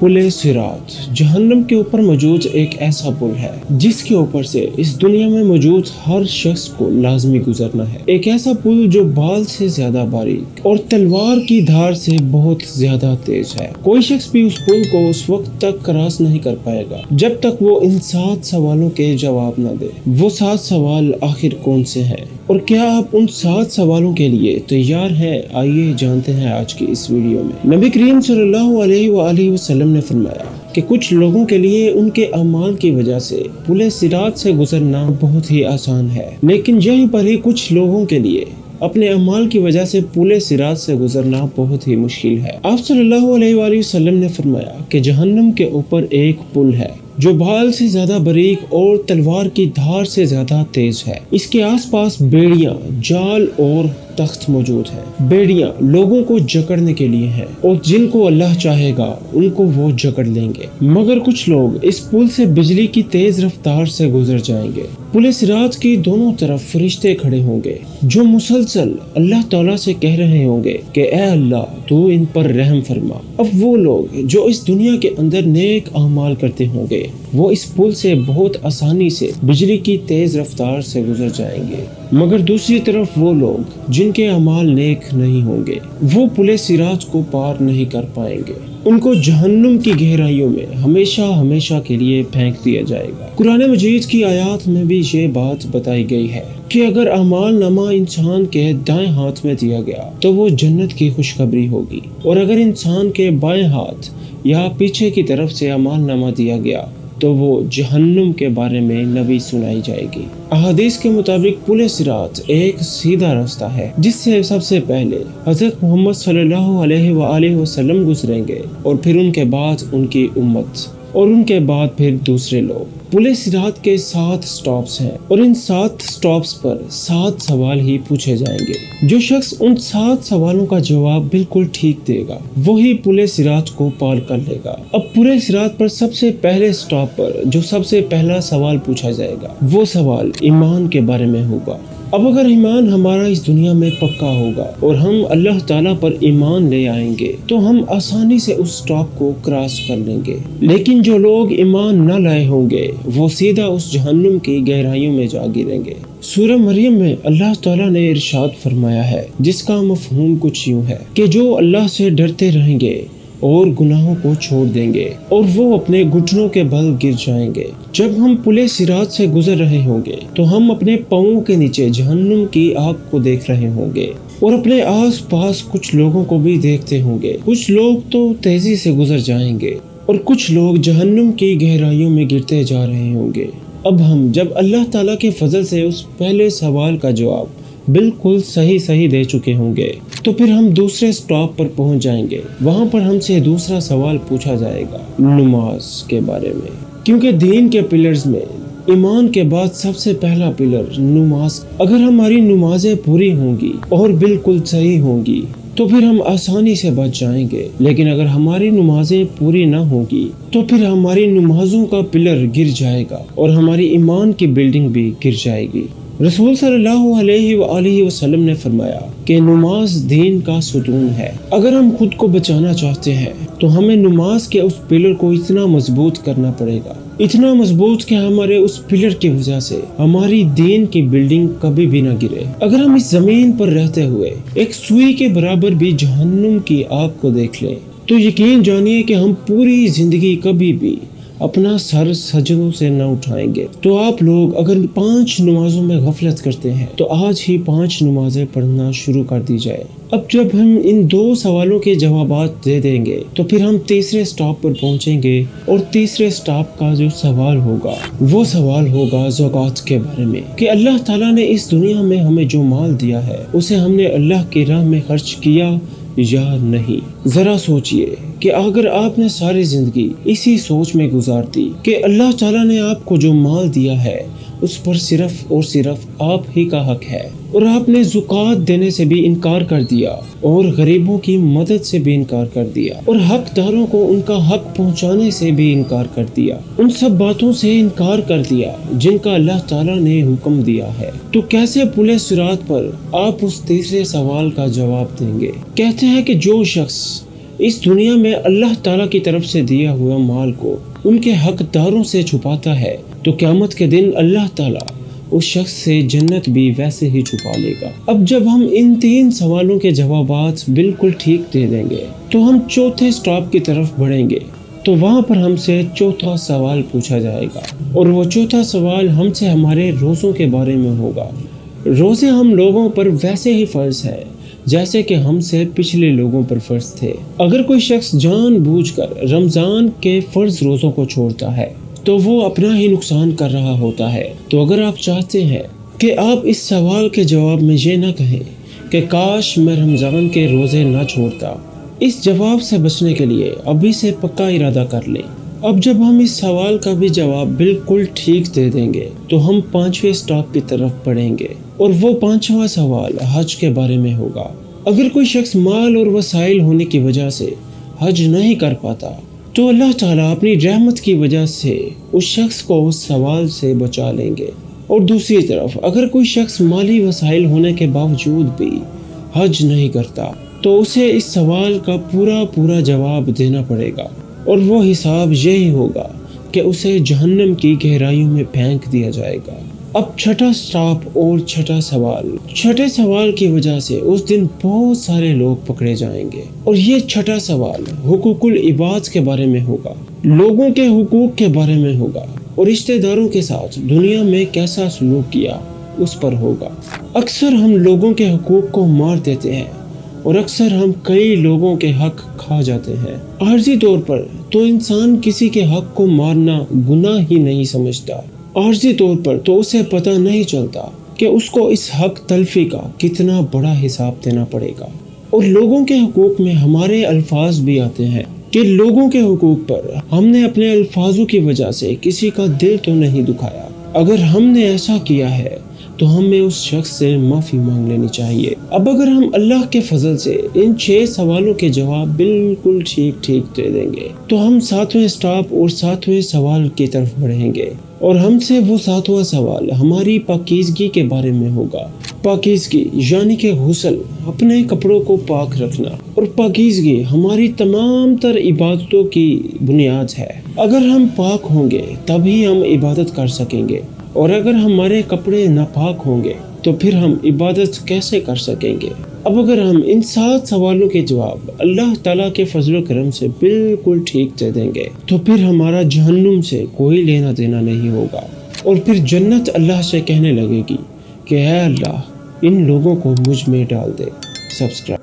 पुल सिरात जहन्नम के ऊपर मौजूद एक ऐसा पुल है जिसके ऊपर से इस दुनिया में मौजूद हर शख्स को लाजमी गुजरना है। एक ऐसा पुल जो बाल से ज्यादा बारीक और तलवार की धार से बहुत ज्यादा तेज है। कोई शख्स भी उस पुल को उस वक्त तक क्रॉस नहीं कर पाएगा जब तक वो इन 7 सवालों के जवाब न दे। वो 7 सवाल आखिर कौन से हैं और क्या आप उन 7 सवालों के लिए तैयार हैं? आइए जानते हैं आज की इस वीडियो में। नबी करीम सल्लल्लाहु अलैहि वसल्लम ने फरमाया कि कुछ लोगों के लिए उनके अमाल की वजह से पुल सिरात से गुजरना बहुत ही आसान है, लेकिन यहीं पर ही कुछ लोगों के लिए अपने अमाल की वजह से पुल सिरात से गुजरना बहुत ही मुश्किल है। आप सल्लल्लाहु अलैहि वसल्लम ने फरमाया कि जहन्नम के ऊपर एक पुल है जो बाल से ज्यादा बारीक और तलवार की धार से ज्यादा तेज है। इसके आसपास बेड़ियां, जाल और तख्त मौजूद है। बेड़ियां लोगों को जकड़ने के लिए हैं और जिनको अल्लाह चाहेगा उनको वो जकड़ लेंगे, मगर कुछ लोग इस पुल से बिजली की तेज रफ्तार से गुजर जाएंगे। पुल सिरात की दोनों तरफ फरिश्ते खड़े होंगे जो मुसलसल अल्लाह ताला से कह रहे होंगे कि ए अल्लाह तू इन पर रहम फरमा। अब वो लोग जो इस दुनिया के अंदर नेक अमाल करते होंगे वो इस पुल से बहुत आसानी से बिजली की तेज रफ्तार से गुजर जाएंगे, मगर दूसरी तरफ वो लोग जिनके अमाल नेक नहीं होंगे वो पुल सिरात को पार नहीं कर पाएंगे। उनको जहन्नुम की गहराइयों में हमेशा हमेशा के लिए फेंक दिया जाएगा। कुरान मजीद की आयत में भी ये बात बताई गई है कि अगर अमाल नामा इंसान के दाएं हाथ में दिया गया तो वो जन्नत की खुशखबरी होगी, और अगर इंसान के बाएं हाथ या पीछे की तरफ से अमाल नामा दिया गया तो वो जहन्नुम के बारे में नबी सुनाई जाएगी। अहादीस के मुताबिक पुल सिरात एक सीधा रास्ता है जिससे सबसे पहले हज़रत मोहम्मद सल्लल्लाहु अलैहि वसल्लम गुजरेंगे और फिर उनके बाद उनकी उम्मत और उनके बाद फिर दूसरे लोग। पुल सिरात के 7 स्टॉप्स हैं और इन 7 स्टॉप्स पर 7 सवाल ही पूछे जाएंगे। जो शख्स उन 7 सवालों का जवाब बिल्कुल ठीक देगा वही पुल सिरात को पार कर लेगा। अब पुल सिरात पर सबसे पहले स्टॉप पर जो सबसे पहला सवाल पूछा जाएगा वो सवाल ईमान के बारे में होगा। अब अगर ईमान हमारा इस दुनिया में पक्का होगा और हम अल्लाह ताला पर ईमान ले आएंगे तो हम आसानी से उस स्टॉप को क्रॉस कर लेंगे, लेकिन जो लोग ईमान न लाए होंगे वो सीधा उस जहन्नुम की गहराइयों में जा गिरेंगे। सूरह मरियम में अल्लाह ताला ने इरशाद फरमाया है जिसका मफहूम कुछ यूँ है कि जो अल्लाह से डरते रहेंगे और गुनाहों को छोड़ देंगे और वो अपने घुटनों के बल गिर जाएंगे। जब हम पुल सिरात से गुजर रहे होंगे तो हम अपने पाँवों के नीचे जहन्नुम की आग को देख रहे होंगे और अपने आस पास कुछ लोगों को भी देखते होंगे। कुछ लोग तो तेजी से गुजर जाएंगे और कुछ लोग जहन्नुम की गहराइयों में गिरते जा रहे होंगे। अब हम जब अल्लाह ताला के फजल से उस पहले सवाल का जवाब बिल्कुल सही दे चुके होंगे तो फिर हम दूसरे स्टॉप पर पहुंच जाएंगे। वहां पर हमसे दूसरा सवाल पूछा जाएगा नमाज के बारे में, क्योंकि दीन के पिलर्स में ईमान के बाद सबसे पहला पिलर नमाज। अगर हमारी नमाजें पूरी होंगी और बिल्कुल सही होंगी तो फिर हम आसानी से बच जाएंगे, लेकिन अगर हमारी नमाजें पूरी ना होगी तो फिर हमारी नमाजों का पिलर गिर जाएगा और हमारी ईमान की बिल्डिंग भी गिर जाएगी। रसूल सल्लल्लाहु अलैहि वसल्लम ने फरमाया कि नमाज दीन का सुतून है। अगर हम खुद को बचाना चाहते हैं तो हमें नमाज के उस पिलर को इतना मजबूत करना पड़ेगा, इतना मजबूत कि हमारे उस पिलर की वजह से हमारी दीन की बिल्डिंग कभी भी ना गिरे। अगर हम इस जमीन पर रहते हुए एक सुई के बराबर भी जहन्नुम की आग को देख लें तो यकीन जानिए कि हम पूरी जिंदगी कभी भी अपना सर सजदों से न उठाएंगे। तो आप लोग अगर 5 नमाजों में गफलत करते हैं तो आज ही 5 नमाजें पढ़ना शुरू कर दी जाए। अब जब हम इन 2 सवालों के जवाबात दे देंगे तो फिर हम तीसरे स्टॉप पर पहुंचेंगे और तीसरे स्टॉप का जो सवाल होगा वो सवाल होगा ज़कात के बारे में कि अल्लाह ताला ने इस दुनिया में हमें जो माल दिया है उसे हमने अल्लाह की राह में खर्च किया या नहीं। जरा सोचिए कि अगर आपने सारी जिंदगी इसी सोच में गुजार दी कि अल्लाह ताला ने आपको जो माल दिया है उस पर सिर्फ और सिर्फ आप ही का हक है और आपने ज़कात देने से भी इनकार कर दिया और गरीबों की मदद से भी इनकार कर दिया और हकदारों को उनका हक पहुंचाने से भी इनकार कर दिया, उन सब बातों से इनकार कर दिया जिनका अल्लाह ताला ने हुक्म दिया है, तो कैसे पुल सिरात पर आप उस तीसरे सवाल का जवाब देंगे? कहते हैं कि जो शख्स इस दुनिया में अल्लाह ताला की तरफ से दिया हुआ माल को उनके हकदारों से छुपाता है तो क़यामत के दिन अल्लाह ताला उस शख्स से जन्नत भी वैसे ही छुपा लेगा। अब जब हम इन 3 सवालों के जवाबात बिल्कुल ठीक दे देंगे तो हम चौथे स्टॉप की तरफ बढ़ेंगे। तो वहाँ पर हमसे चौथा सवाल पूछा जाएगा और वो चौथा सवाल हमसे हमारे रोज़ों के बारे में होगा। रोज़े हम लोगों पर वैसे ही फ़र्ज है जैसे कि हमसे पिछले लोगों पर फ़र्ज थे। अगर कोई शख्स जानबूझकर रमज़ान के फ़र्ज रोज़ों को छोड़ता है तो वो अपना ही नुकसान कर रहा होता है। तो अगर आप चाहते हैं कि आप इस सवाल के जवाब में ये ना कहें कि काश मैं रमज़ान के रोज़े ना छोड़ता, इस जवाब से बचने के लिए अभी से पक्का इरादा कर लें। अब जब हम इस सवाल का भी जवाब बिल्कुल ठीक दे देंगे तो हम 5वें स्टॉप की तरफ बढ़ेंगे और वो 5वां सवाल हज के बारे में होगा। अगर कोई शख्स माल और वसाइल होने की वजह से हज नहीं कर पाता तो अल्लाह ताला अपनी रहमत की वजह से उस शख्स को उस सवाल से बचा लेंगे। और दूसरी तरफ अगर कोई शख्स माली वसाइल होने के बावजूद भी हज नहीं करता तो उसे इस सवाल का पूरा जवाब देना पड़ेगा और वो हिसाब यही होगा कि उसे जहन्नम की गहराइयों में फेंक दिया जाएगा। अब छठा स्टॉप और छठा सवाल। छठे सवाल की वजह से उस दिन बहुत सारे लोग पकड़े जाएंगे और ये छठा सवाल हुकूकुल इबाद के बारे में होगा, लोगों के हुकूक के बारे में होगा और रिश्तेदारों के साथ दुनिया में कैसा सलूक किया उस पर होगा। अक्सर हम लोगों के हुकूक को मार देते हैं और अक्सर हम कई लोगों के हक खा जाते हैं। आर्जी तौर पर तो इंसान किसी के हक को मारना गुनाह ही नहीं समझता। आर्जी तौर पर तो उसे पता नहीं चलता कि उसको इस हक तलफी का कितना बड़ा हिसाब देना पड़ेगा। और लोगों के हुकूक में हमारे अल्फाज भी आते हैं कि लोगों के हुकूक पर हमने अपने अल्फाजों की वजह से किसी का दिल तो नहीं दुखाया। अगर हमने ऐसा किया है तो हमें उस शख्स से माफ़ी मांग लेनी चाहिए। अब अगर हम अल्लाह के फजल से इन 6 सवालों के जवाब बिल्कुल ठीक दे देंगे तो हम 7वें स्टॉप और 7वें सवाल की तरफ बढ़ेंगे और हमसे वो 7वां सवाल हमारी पाकीज़गी के बारे में होगा। पाकीज़गी यानी कि गुस्ल, अपने कपड़ों को पाक रखना। और पाकीज़गी हमारी तमाम तर इबादतों की बुनियाद है। अगर हम पाक होंगे तभी हम इबादत कर सकेंगे और अगर हमारे कपड़े नापाक होंगे तो फिर हम इबादत कैसे कर सकेंगे। अब अगर हम इन 7 सवालों के जवाब अल्लाह ताला के फजल करम से बिल्कुल ठीक दे देंगे तो फिर हमारा जहन्नुम से कोई लेना देना नहीं होगा और फिर जन्नत अल्लाह से कहने लगेगी कि ऐ अल्लाह इन लोगों को मुझ में डाल दे। सब्सक्राइब।